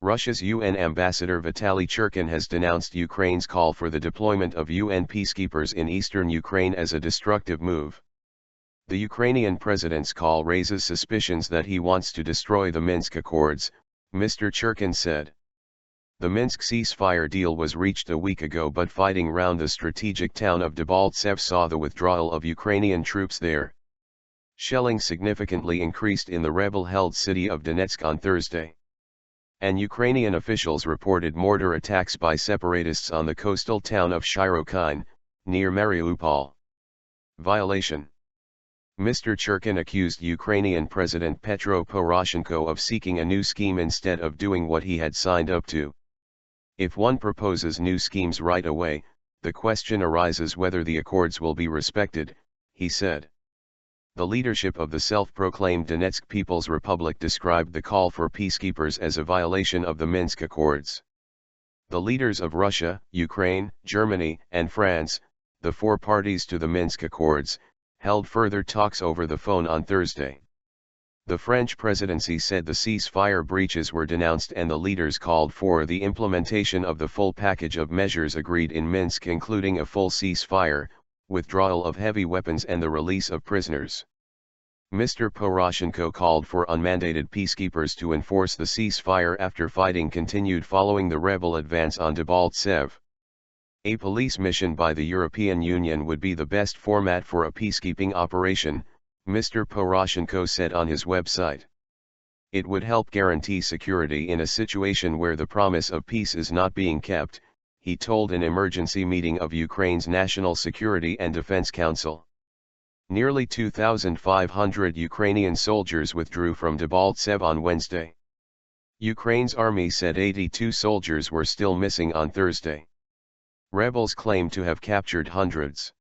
Russia's UN ambassador Vitaly Churkin has denounced Ukraine's call for the deployment of UN peacekeepers in eastern Ukraine as a destructive move. The Ukrainian president's call raises suspicions that he wants to destroy the Minsk Accords, Mr. Churkin said. The Minsk ceasefire deal was reached a week ago, but fighting round the strategic town of Debaltseve saw the withdrawal of Ukrainian troops there. Shelling significantly increased in the rebel-held city of Donetsk on Thursday. And Ukrainian officials reported mortar attacks by separatists on the coastal town of Shirokyne, near Mariupol. Violation. Mr. Churkin accused Ukrainian President Petro Poroshenko of seeking a new scheme instead of doing what he had signed up to. If one proposes new schemes right away, the question arises whether the accords will be respected, he said. The leadership of the self-proclaimed Donetsk People's Republic described the call for peacekeepers as a violation of the Minsk Accords. The leaders of Russia, Ukraine, Germany, and France, the four parties to the Minsk Accords, held further talks over the phone on Thursday. The French presidency said the ceasefire breaches were denounced and the leaders called for the implementation of the full package of measures agreed in Minsk, including a full ceasefire, withdrawal of heavy weapons and the release of prisoners. Mr. Poroshenko called for unmandated peacekeepers to enforce the ceasefire after fighting continued following the rebel advance on Debaltseve. A police mission by the European Union would be the best format for a peacekeeping operation, Mr. Poroshenko said on his website. It would help guarantee security in a situation where the promise of peace is not being kept, he told an emergency meeting of Ukraine's National Security and Defense Council. Nearly 2,500 Ukrainian soldiers withdrew from Debaltseve on Wednesday. Ukraine's army said 82 soldiers were still missing on Thursday. Rebels claim to have captured hundreds.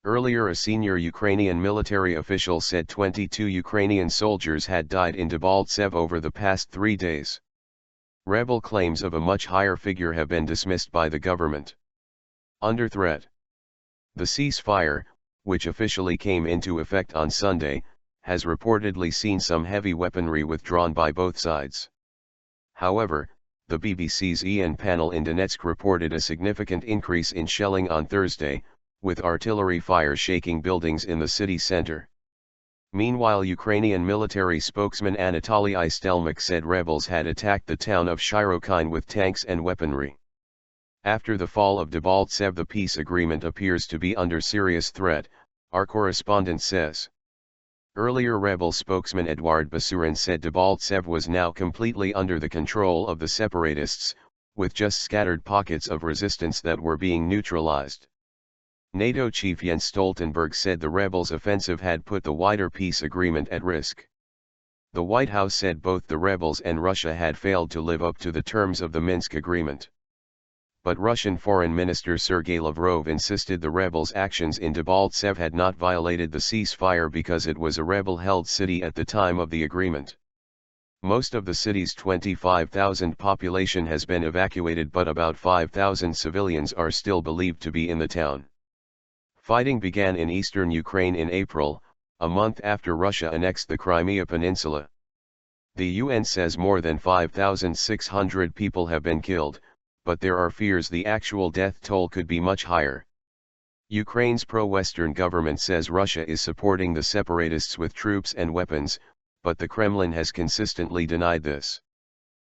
Earlier, a senior Ukrainian military official said 22 Ukrainian soldiers had died in Debaltseve over the past 3 days. Rebel claims of a much higher figure have been dismissed by the government. Under threat. The ceasefire, which officially came into effect on Sunday, has reportedly seen some heavy weaponry withdrawn by both sides. However, the BBC's Ian panel in Donetsk reported a significant increase in shelling on Thursday, with artillery fire shaking buildings in the city center. Meanwhile, Ukrainian military spokesman Anatoly Istelmak said rebels had attacked the town of Shirokyne with tanks and weaponry. After the fall of Debaltseve, the peace agreement appears to be under serious threat, our correspondent says. Earlier, rebel spokesman Eduard Basurin said Debaltseve was now completely under the control of the separatists, with just scattered pockets of resistance that were being neutralized. NATO chief Jens Stoltenberg said the rebels' offensive had put the wider peace agreement at risk. The White House said both the rebels and Russia had failed to live up to the terms of the Minsk agreement. But Russian Foreign Minister Sergei Lavrov insisted the rebels' actions in Debaltseve had not violated the ceasefire because it was a rebel-held city at the time of the agreement. Most of the city's 25,000 population has been evacuated, but about 5,000 civilians are still believed to be in the town. Fighting began in eastern Ukraine in April, a month after Russia annexed the Crimea Peninsula. The UN says more than 5,600 people have been killed, but there are fears the actual death toll could be much higher. Ukraine's pro-Western government says Russia is supporting the separatists with troops and weapons, but the Kremlin has consistently denied this.